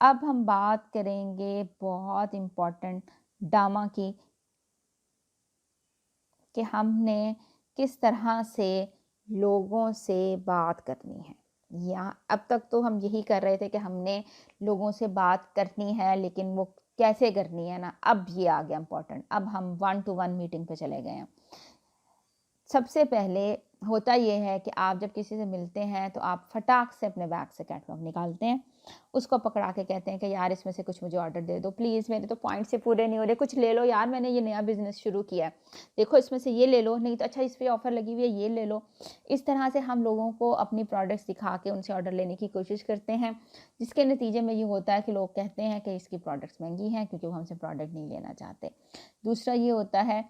अब हम बात करेंगे बहुत इम्पोर्टेंट डामा की, कि हमने किस तरह से लोगों से बात करनी है। या अब तक तो हम यही कर रहे थे कि हमने लोगों से बात करनी है, लेकिन वो कैसे करनी है ना, अब ये आ गया इम्पोर्टेंट। अब हम 1 टू 1 मीटिंग पे चले गए हैं। सबसे पहले होता ये है कि आप जब किसी से मिलते हैं तो आप फटाक से अपने बैग से कैटलॉग निकालते हैं, उसको पकड़ा के कहते हैं कि यार इसमें से कुछ मुझे ऑर्डर दे दो प्लीज़, मेरे तो पॉइंट से पूरे नहीं हो रहे, कुछ ले लो यार, मैंने ये नया बिज़नेस शुरू किया है, देखो इसमें से ये ले लो, नहीं तो अच्छा इस पे ऑफ़र लगी हुई है ये ले लो। इस तरह से हम लोगों को अपनी प्रोडक्ट्स दिखा के उनसे ऑर्डर लेने की कोशिश करते हैं, जिसके नतीजे में ये होता है कि लोग कहते हैं कि इसकी प्रोडक्ट्स महंगी हैं, क्योंकि वो हमसे प्रोडक्ट नहीं लेना चाहते। दूसरा ये होता है,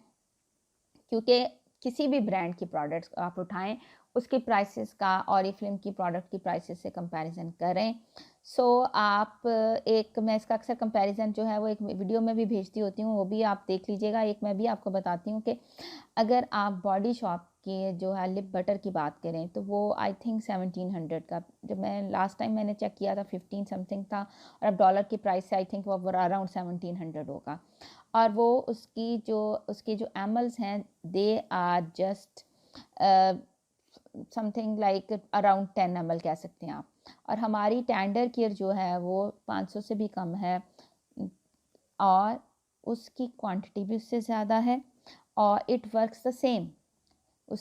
क्योंकि किसी भी ब्रांड की प्रोडक्ट्स आप उठाएं, उसकी प्राइसेस का ऑरिफ्लेम की प्रोडक्ट की प्राइसेस से कंपैरिजन करें। आप एक, मैं इसका अक्सर कंपैरिजन जो है वो एक वीडियो में भी भेजती होती हूँ, वो भी आप देख लीजिएगा। एक मैं भी आपको बताती हूँ कि अगर आप बॉडी शॉप की जो है लिप बटर की बात करें तो वो आई थिंक 1700 का, जब मैं लास्ट टाइम मैंने चेक किया था 15 समथिंग था, और अब डॉलर की प्राइस से आई थिंक वो अराउंड 1700 होगा। और वो उसके जो एमल्स हैं, they are just something like around 10 ml कह सकते हैं आप। और हमारी टेंडर केयर जो है वो 500 से भी कम है, और उसकी क्वांटिटी भी उससे ज़्यादा है, और इट वर्क्स द सेम।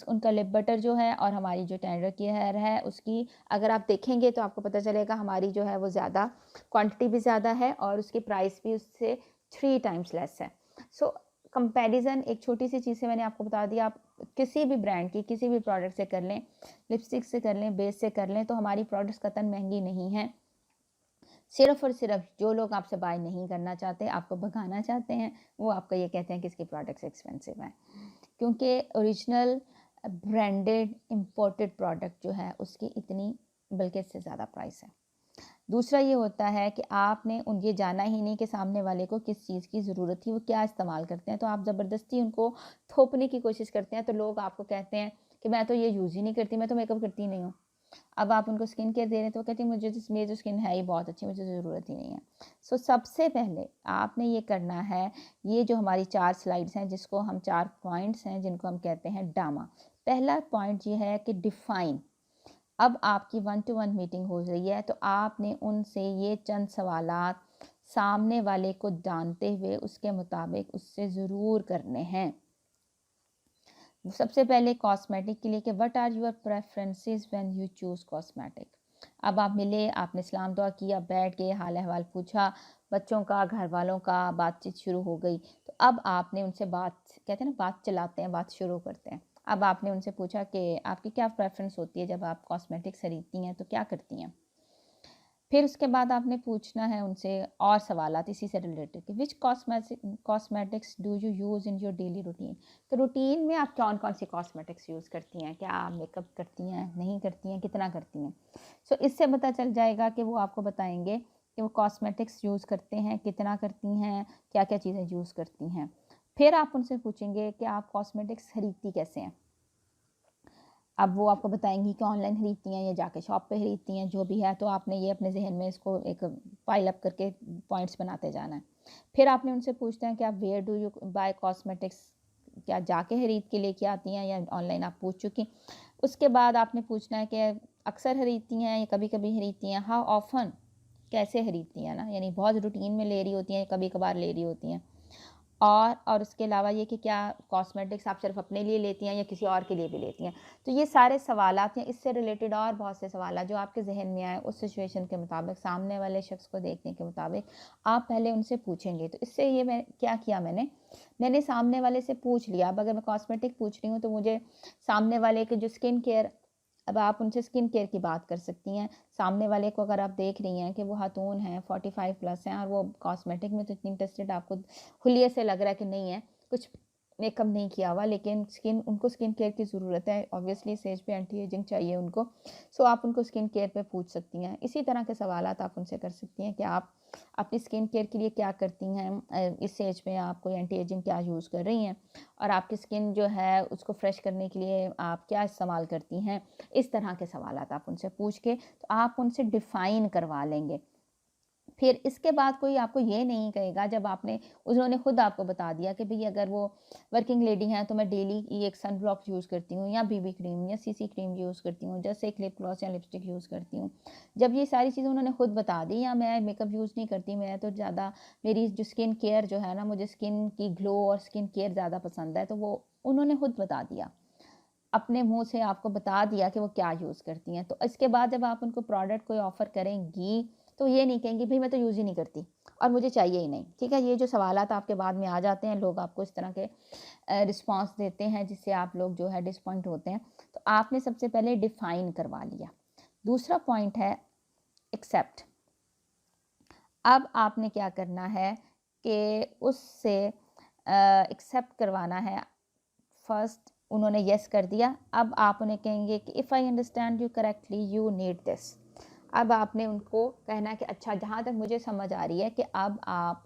उनका लिप बटर जो है और हमारी जो टेंडर केयर है उसकी अगर आप देखेंगे तो आपको पता चलेगा हमारी जो है वो ज़्यादा क्वांटिटी भी ज़्यादा है, और उसकी प्राइस भी उससे 3 टाइम्स लेस है। सो कंपैरिजन एक छोटी सी चीज़ से मैंने आपको बता दिया। आप किसी भी ब्रांड की किसी भी प्रोडक्ट से कर लें, लिपस्टिक से कर लें, बेस से कर लें, तो हमारी प्रोडक्ट्स कतई महंगी नहीं हैं। सिर्फ और सिर्फ जो लोग आपसे बाय नहीं करना चाहते, आपको भगाना चाहते हैं, वो आपको ये कहते हैं कि इसकी प्रोडक्ट्स एक्सपेंसिव हैं, क्योंकि ओरिजिनल ब्रांडेड इंपोर्टेड प्रोडक्ट जो है उसकी इतनी, बल्कि इससे ज़्यादा प्राइस है। दूसरा ये होता है कि आपने उन ये जाना ही नहीं कि सामने वाले को किस चीज़ की ज़रूरत थी, वो क्या इस्तेमाल करते हैं, तो आप ज़बरदस्ती उनको थोपने की कोशिश करते हैं। तो लोग आपको कहते हैं कि मैं तो ये यूज़ ही नहीं करती, मैं तो मेकअप करती नहीं हूँ। अब आप उनको स्किन केयर दे रहे हैं तो वो कहती है मुझे मेरी जो स्किन है ही बहुत अच्छी, मुझे ज़रूरत ही नहीं है। सबसे पहले आपने ये करना है, ये जो हमारी 4 स्लाइड्स हैं, जिसको हम 4 पॉइंट्स हैं जिनको हम कहते हैं डामा। पहला पॉइंट ये है कि डिफाइन। अब आपकी 1 टू 1 मीटिंग हो रही है, तो आपने उनसे ये चंद सवालात सामने वाले को जानते हुए उसके मुताबिक उससे ज़रूर करने हैं। सबसे पहले कॉस्मेटिक के लिए कि what are your preferences when you choose cosmetic. अब आप मिले, आपने सलाम दुआ किया, बैठ गए, हाल अहवाल पूछा, बच्चों का, घर वालों का, बातचीत शुरू हो गई। तो अब आपने उनसे बात, कहते हैं ना बात चलाते हैं, बात शुरू करते हैं। अब आपने उनसे पूछा कि आपकी क्या प्रेफरेंस होती है जब आप कॉस्मेटिक्स खरीदती हैं, तो क्या करती हैं। फिर उसके बाद आपने पूछना है उनसे और सवालात इसी से रिलेटेड कि which cosmetics do you use in your daily routine. तो रूटीन में आप कौन कौन सी कॉस्मेटिक्स यूज़ करती हैं, क्या आप मेकअप करती हैं, नहीं करती हैं, कितना करती हैं। इससे पता चल जाएगा कि वो आपको बताएंगे कि वो कॉस्मेटिक्स यूज़ करते हैं, कितना करती हैं, क्या क्या चीज़ें यूज़ करती हैं। फिर आप उनसे पूछेंगे कि आप कॉस्मेटिक्स खरीदती कैसे हैं। अब वो आपको बताएंगी कि ऑनलाइन खरीदती हैं या जाके शॉप पे खरीदती हैं, जो भी है। तो आपने ये अपने जहन में इसको एक पाइल अप करके पॉइंट्स बनाते जाना है। फिर आपने उनसे पूछना है कि आप where do you buy cosmetics, क्या जाके खरीद के लेके आती हैं या ऑनलाइन आप पूछ चुकी। उसके बाद आपने पूछना है कि अक्सर खरीदती हैं या कभी कभी खरीदती हैं, हाउ ऑफन, कैसे खरीदती हैं ना, यानी बहुत रूटीन में ले रही होती हैं, कभी कभार ले रही होती हैं। और उसके अलावा ये कि क्या कॉस्मेटिक्स आप सिर्फ अपने लिए लेती हैं या किसी और के लिए भी लेती हैं। तो ये सारे सवालात हैं, इससे रिलेटेड और बहुत से सवाल जो आपके जहन में आए उस सिचुएशन के मुताबिक, सामने वाले शख्स को देखने के मुताबिक आप पहले उनसे पूछेंगे। तो इससे ये मैं क्या किया, मैंने सामने वाले से पूछ लिया। अब अगर मैं कॉस्मेटिक पूछ रही हूँ तो मुझे सामने वाले के जो स्किन केयर, अब आप उनसे स्किन केयर की बात कर सकती हैं। सामने वाले को अगर आप देख रही हैं कि वो खातून हैं, 45 प्लस हैं, और वो कॉस्मेटिक में तो इतनी इंटरेस्टेड आपको हुलिये से लग रहा है कि नहीं है, कुछ मेकअप नहीं किया हुआ, लेकिन उनको स्किन केयर की ज़रूरत है, ऑब्वियसली स्टेज पे एंटी एजिंग चाहिए उनको। आप उनको स्किन केयर पे पूछ सकती हैं। इसी तरह के सवालात आप उनसे कर सकती हैं कि आप अपनी स्किन केयर के लिए क्या करती हैं, इस एज में आप कोई एंटी एजिंग क्या यूज़ कर रही हैं, और आपकी स्किन जो है उसको फ्रेश करने के लिए आप क्या इस्तेमाल करती हैं। इस तरह के सवालात आप उनसे पूछ के तो आप उनसे डिफ़ाइन करवा लेंगे फिर इसके बाद कोई आपको ये नहीं कहेगा, जब आपने उन्होंने खुद आपको बता दिया कि भई अगर वो वर्किंग लेडी हैं तो मैं डेली ये एक सन ब्लॉक यूज़ करती हूँ या बीबी क्रीम या सीसी क्रीम यूज़ करती हूँ, जस्ट एक लिप ग्लॉस या लिपस्टिक यूज़ करती हूँ। जब ये सारी चीज़ें उन्होंने खुद बता दी, या मैं मेकअप यूज़ नहीं करती, मैं तो ज़्यादा मेरी जो स्किन केयर जो है ना, मुझे स्किन की ग्लो और स्किन केयर ज़्यादा पसंद है, तो वो उन्होंने खुद बता दिया। अपने मुँह से आपको बता दिया कि वो क्या यूज़ करती हैं। तो इसके बाद जब आप उनको प्रोडक्ट कोई ऑफ़र करेंगी, तो ये नहीं कहेंगी भई मैं तो यूज़ ही नहीं करती और मुझे चाहिए ही नहीं, ठीक है? ये जो सवालात आपके बाद में आ जाते हैं, लोग आपको इस तरह के रिस्पॉन्स देते हैं जिससे आप लोग जो है डिसअपॉइंट होते हैं। तो आपने सबसे पहले डिफ़ाइन करवा लिया। दूसरा पॉइंट है एक्सेप्ट। अब आपने क्या करना है कि उससे एक्सेप्ट करवाना है। फर्स्ट उन्होंने येस कर दिया, अब आप उन्हें कहेंगे कि if I understand you correctly you need this. अब आपने उनको कहना है कि अच्छा, जहाँ तक मुझे समझ आ रही है कि अब आप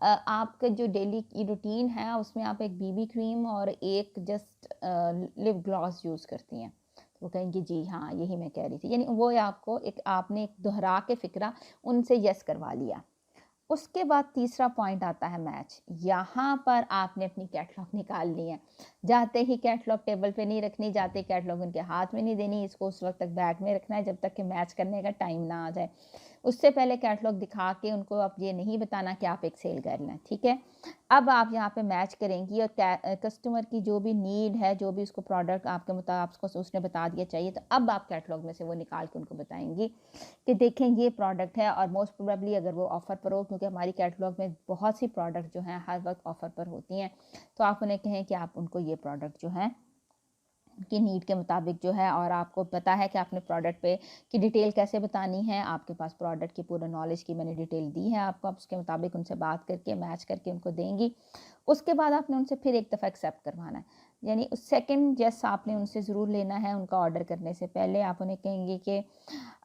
आपका जो डेली की रूटीन है उसमें आप एक बीबी क्रीम और एक जस्ट लिप ग्लॉस यूज़ करती हैं। तो वो कहेंगे जी हाँ, यही मैं कह रही थी। यानी वो आपको एक आपने एक दोहरा के फ़िक्रा उनसे येस करवा लिया। उसके बाद तीसरा पॉइंट आता है मैच। यहाँ पर आपने अपनी कैटलॉग निकालनी है। जाते ही कैटलॉग टेबल पे नहीं रखनी, जाते ही कैटलॉग उनके हाथ में नहीं देनी, इसको उस वक़्त तक बैग में रखना है जब तक कि मैच करने का टाइम ना आ जाए। उससे पहले कैटलॉग दिखा के उनको आप ये नहीं बताना कि आप एक सेल गर्ल हैं, ठीक है? अब आप यहाँ पे मैच करेंगी और कस्टमर की जो भी नीड है, जो भी उसको प्रोडक्ट आपके आपको उसने बता दिया चाहिए, तो अब आप कैटलॉग में से वो निकाल के उनको बताएँगी कि देखें ये प्रोडक्ट है, और मोस्ट प्रोबेबली अगर वो ऑफ़र पर हो, क्योंकि हमारी कैटलॉग में बहुत सी प्रोडक्ट जो हैं हर वक्त ऑफ़र पर होती हैं, तो आप उन्हें कहें कि आप उनको ये प्रोडक्ट जो है की नीड के मुताबिक जो है, और आपको पता है कि आपने प्रोडक्ट पे की डिटेल कैसे बतानी है, आपके पास प्रोडक्ट की पूरा नॉलेज की मैंने डिटेल दी है आपको, आप उसके मुताबिक उनसे बात करके मैच करके उनको देंगी। उसके बाद आपने उनसे फिर एक दफ़ा एक्सेप्ट करवाना है, यानी उस सेकंड येस आपने उनसे ज़रूर लेना है। उनका ऑर्डर करने से पहले आप उन्हें कहेंगे कि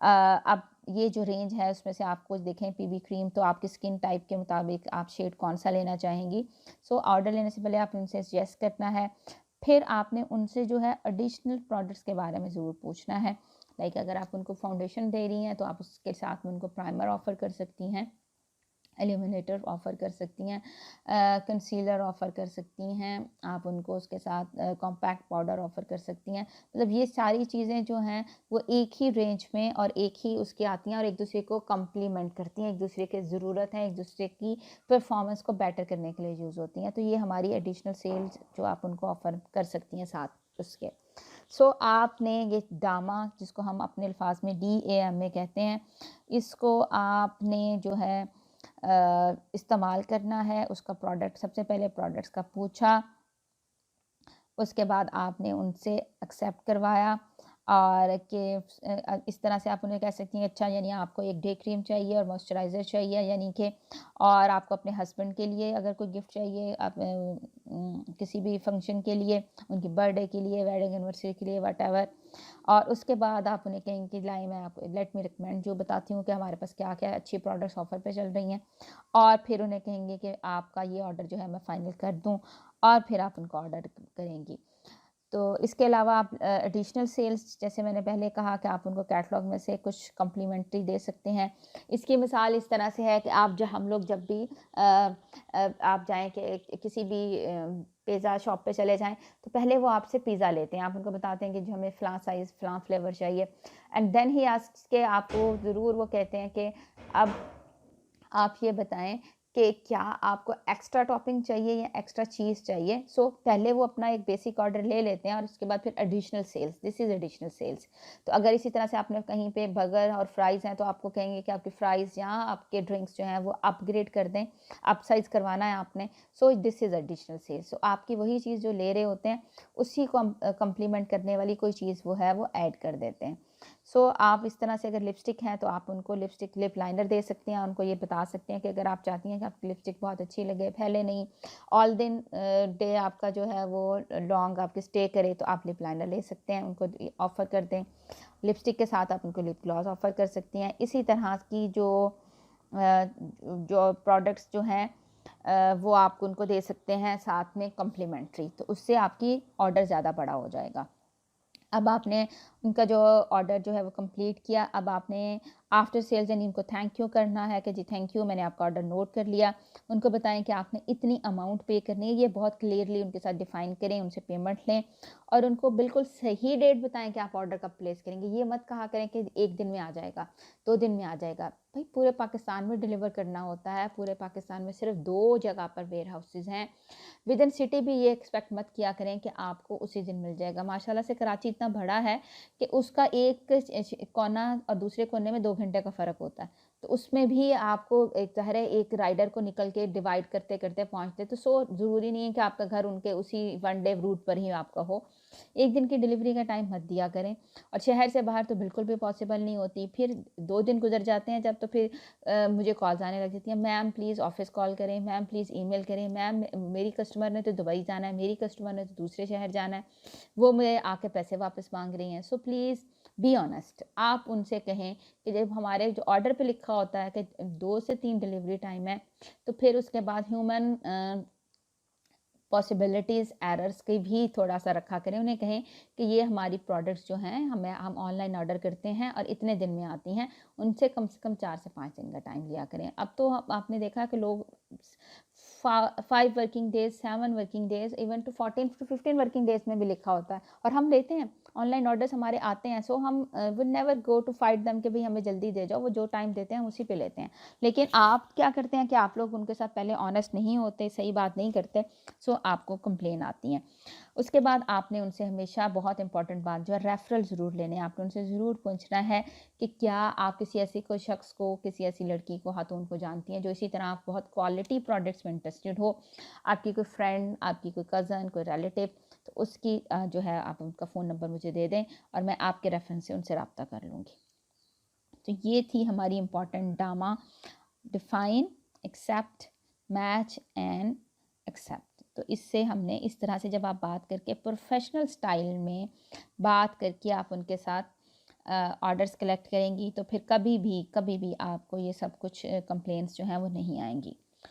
अब ये जो रेंज है उसमें से आपको देखें पीबी क्रीम, तो आपकी स्किन टाइप के मुताबिक आप शेड कौन-सा लेना चाहेंगी। सो ऑर्डर लेने से पहले आप उनसे येस करना है। फिर आपने उनसे जो है एडिशनल प्रोडक्ट्स के बारे में ज़रूर पूछना है। लाइक अगर आप उनको फाउंडेशन दे रही हैं, तो आप उसके साथ में उनको प्राइमर ऑफ़र कर सकती हैं, इल्यूमिनेटर ऑफ़र कर सकती हैं, कंसीलर ऑफ़र कर सकती हैं, आप उनको उसके साथ कॉम्पैक्ट पाउडर ऑफ़र कर सकती हैं। मतलब ये सारी चीज़ें जो हैं वो एक ही रेंज में और एक ही उसकी आती हैं और एक-दूसरे को कॉम्प्लीमेंट करती हैं, एक-दूसरे की ज़रूरत है, एक-दूसरे की परफ़ॉर्मेंस को बेटर करने के लिए यूज़ होती हैं। तो ये हमारी एडिशनल सेल्स जो आप उनको ऑफ़र कर सकती हैं साथ उसके। सो आपने ये डामा, जिसको हम अपने अल्फाज में DAMA कहते हैं, इसको आपने जो है इस्तेमाल करना है। उसका प्रोडक्ट सबसे पहले प्रोडक्ट्स का पूछा, उसके बाद आपने उनसे एक्सेप्ट करवाया, और कि इस तरह से आप उन्हें कह सकती हैं अच्छा, यानी आपको एक डे क्रीम चाहिए और मॉइस्चराइज़र चाहिए, यानी कि और आपको अपने हस्बैंड के लिए अगर कोई गिफ्ट चाहिए, आप किसी भी फंक्शन के लिए, उनकी बर्थडे के लिए, वेडिंग एनिवर्सरी के लिए, व्हाटएवर। और उसके बाद आप उन्हें कहेंगे कि लाइए मैं आपको लेट मी रिकमेंड जो बताती हूँ कि हमारे पास क्या-क्या अच्छी प्रोडक्ट्स ऑफ़र पे चल रही हैं, और फिर उन्हें कहेंगे कि आपका ये ऑर्डर जो है मैं फ़ाइनल कर दूँ, और फिर आप उनको ऑर्डर करेंगी। तो इसके अलावा आप एडिशनल सेल्स, जैसे मैंने पहले कहा कि आप उनको कैटलॉग में से कुछ कॉम्प्लीमेंट्री दे सकते हैं। इसकी मिसाल इस तरह से है कि हम लोग जब भी आप जाएँ कि किसी भी पिज़्ज़ा शॉप पे चले जाएँ, तो पहले वो आपसे पिज़्ज़ा लेते हैं। आप उनको बताते हैं कि जो हमें फ़लाँ साइज़, फ़लाँ फ्लेवर चाहिए, एंड देन ही आस्क्स के आपको ज़रूर वो कहते हैं कि अब आप ये बताएँ कि क्या आपको एक्स्ट्रा टॉपिंग चाहिए या एक्स्ट्रा चीज़ चाहिए? सो पहले वो अपना एक बेसिक ऑर्डर ले लेते हैं और उसके बाद फिर additional sales, this is additional sales. तो अगर इसी तरह से आपने कहीं पे बर्गर और फ्राइज़ हैं, तो आपको कहेंगे कि आपकी फ्राइज़ या आपके ड्रिंक्स जो हैं वो अपग्रेड कर दें, अपसाइज़ करवाना है आपने। So this is additional sales. So आपकी वही चीज़ जो ले रहे होते हैं, उसी को कॉम्प्लीमेंट करने वाली कोई चीज़ वो है, वो ऐड कर देते हैं। सो आप इस तरह से अगर लिपस्टिक है, तो आप उनको लिपस्टिक लिप लाइनर दे सकते हैं, उनको ये बता सकते हैं कि अगर आप चाहती हैं कि आपकी लिपस्टिक बहुत अच्छी लगे, फैले नहीं, ऑल दिन डे आपका जो है वो लॉन्ग आपके स्टे करे, तो आप लिप लाइनर ले सकते हैं, उनको ऑफ़र कर दें। लिपस्टिक के साथ आप उनको लिप ग्लॉस ऑफ़र कर सकती हैं। इसी तरह की जो प्रोडक्ट्स जो हैं वो आप उनको दे सकते हैं साथ में कॉम्प्लीमेंट्री, तो उससे आपकी ऑर्डर ज़्यादा बड़ा हो जाएगा। अब आपने उनका जो ऑर्डर जो है वो कंप्लीट किया। अब आपने आफ्टर सेल्स यानी उनको थैंक यू करना है कि जी थैंक यू, मैंने आपका ऑर्डर नोट कर लिया। उनको बताएं कि आपने इतनी अमाउंट पे करनी है, ये बहुत क्लियरली उनके साथ डिफाइन करें, उनसे पेमेंट लें और उनको बिल्कुल सही डेट बताएं कि आप ऑर्डर कब प्लेस करेंगे। ये मत कहा करें कि 1 दिन में आ जाएगा, 2 दिन में आ जाएगा। भाई पूरे पाकिस्तान में डिलीवर करना होता है, पूरे पाकिस्तान में सिर्फ 2 जगह पर वेयर हाउसेज़ हैं। विद इन सिटी भी ये एक्सपेक्ट मत किया करें कि आपको उसी दिन मिल जाएगा। माशाल्लाह से कराची इतना बड़ा है कि उसका एक कोना और दूसरे कोने में 2 घंटे का फ़र्क होता है। तो उसमें भी आपको एक ज़ाहिर है एक राइडर को निकल के डिवाइड करते-करते पहुँचते, तो ज़रूरी नहीं है कि आपका घर उनके उसी वन डे रूट पर ही आपका हो। 1 दिन की डिलीवरी का टाइम मत दिया करें और शहर से बाहर तो बिल्कुल भी पॉसिबल नहीं होती। फिर 2 दिन गुज़र जाते हैं जब, तो फिर मुझे कॉल्स आने लग जाती हैं, मैम प्लीज़ ऑफ़िस कॉल करें, मैम प्लीज़ ईमेल करें, मैम मेरी कस्टमर ने तो दुबई जाना है, मेरी कस्टमर ने तो दूसरे शहर जाना है, वो मुझे आके पैसे वापस माँग रही हैं। So please be honest. आप उनसे कहें कि जब हमारे जो ऑर्डर पे लिखा होता है कि 2 से 3 डिलीवरी टाइम है, तो फिर उसके बाद ह्यूमन पॉसिबिलिटीज़ एरर्स की भी थोड़ा-सा रखा करें। उन्हें कहें कि ये हमारी प्रोडक्ट्स जो हैं हम ऑनलाइन ऑर्डर करते हैं और इतने दिन में आती हैं, उनसे कम से कम 4 से 5 दिन का टाइम लिया करें। अब तो आपने देखा कि लोग 5 working days, 7 working days, even to 14 to 15 working days में भी लिखा होता है और हम लेते हैं। ऑनलाइन ऑर्डर्स हमारे आते हैं, so we will never go to fight them कि भई हमें जल्दी दे जाओ, वो जो टाइम देते हैं उसी पे लेते हैं। लेकिन आप क्या करते हैं कि आप लोग उनके साथ पहले ऑनेस्ट नहीं होते, सही बात नहीं करते, सो आपको कंप्लेन आती हैं। उसके बाद आपने उनसे हमेशा बहुत इंपॉर्टेंट बात जो है रेफरल ज़रूर लेने हैं। आपने उनसे ज़रूर पूछना है कि क्या आप किसी ऐसी कोई शख्स को, किसी ऐसी लड़की को, खातून को जानती हैं जो इसी तरह आप बहुत क्वालिटी प्रोडक्ट्स में इंटरेस्टेड हो, आपकी कोई फ्रेंड, आपकी कोई कज़न, कोई रिलेटिव, तो उसकी जो है आप उनका फ़ोन नंबर मुझे दे दें और मैं आपके रेफरेंस से उनसे रब्ता कर लूँगी। तो ये थी हमारी इम्पॉर्टेंट डामा, define, accept, match and accept. तो इससे हमने इस तरह से जब आप बात करके प्रोफेशनल स्टाइल में बात करके आप उनके साथ ऑर्डर्स कलेक्ट करेंगी, तो फिर कभी भी आपको ये सब कुछ कंप्लेंट्स जो हैं वो नहीं आएंगी।